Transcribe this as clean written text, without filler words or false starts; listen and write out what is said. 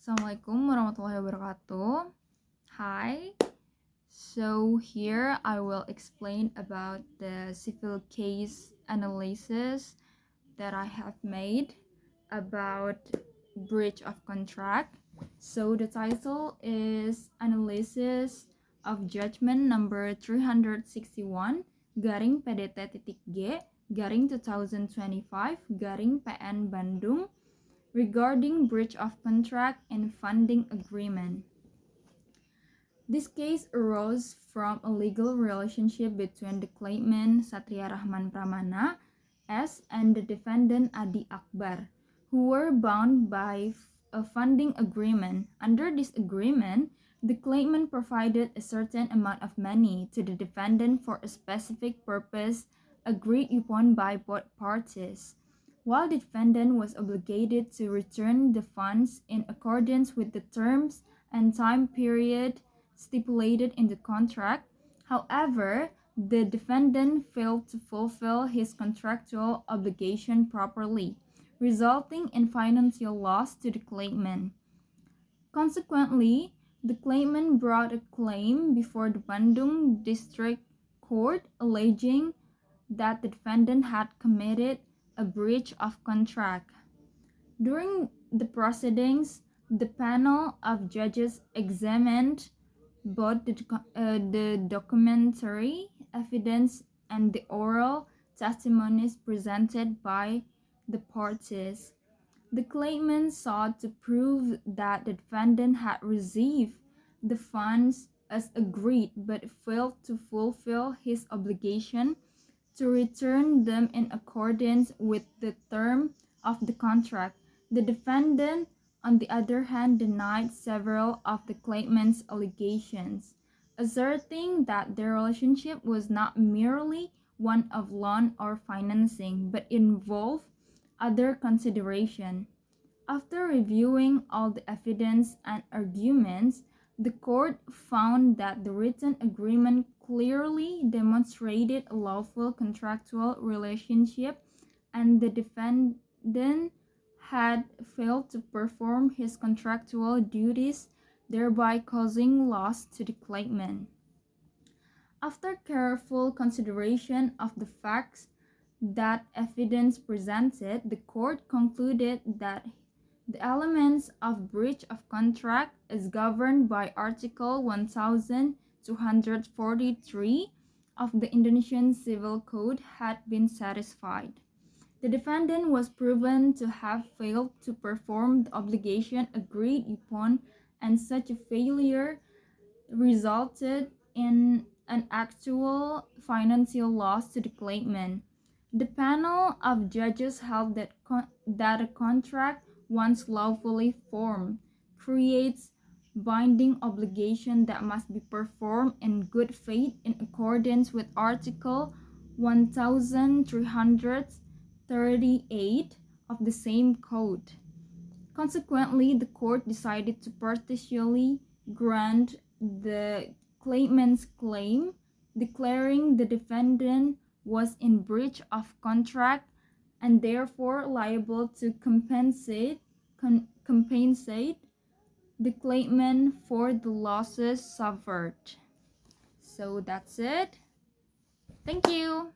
Assalamualaikum warahmatullahi wabarakatuh. Hi. So here I will explain about the civil case analysis that I have made about breach of contract. So the title is Analysis of Judgment number 361 garing PDT.G garing 2025 garing PN Bandung regarding breach of contract and funding agreement. This case arose from a legal relationship between the claimant Satria Rahman Pramana S and the defendant Adi Akbar, who were bound by a funding agreement. Under this agreement, the claimant provided a certain amount of money to the defendant for a specific purpose agreed upon by both parties, while the defendant was obligated to return the funds in accordance with the terms and time period stipulated in the contract. However, the defendant failed to fulfill his contractual obligation properly, resulting in financial loss to the claimant. Consequently, the claimant brought a claim before the Bandung District Court alleging that the defendant had committed a breach of contract. During the proceedings, the panel of judges examined both the documentary evidence and the oral testimonies presented by the parties. The claimant sought to prove that the defendant had received the funds as agreed but failed to fulfill his obligation to return them in accordance with the term of the contract. The defendant, on the other hand, denied several of the claimant's allegations, asserting that their relationship was not merely one of loan or financing, but involved other consideration. After reviewing all the evidence and arguments, the court found that the written agreement clearly demonstrated a lawful contractual relationship and the defendant had failed to perform his contractual duties, thereby causing loss to the claimant. After careful consideration of the facts that evidence presented, the court concluded that the elements of breach of contract is governed by Article 1243 of the Indonesian Civil Code had been satisfied. The defendant was proven to have failed to perform the obligation agreed upon, and such a failure resulted in an actual financial loss to the claimant. The panel of judges held that a contract, once lawfully formed, creates binding obligation that must be performed in good faith in accordance with Article 1338 of the same code. Consequently, the court decided to partially grant the claimant's claim, declaring the defendant was in breach of contract and therefore liable to compensate the claimant for the losses suffered. So that's it. Thank you.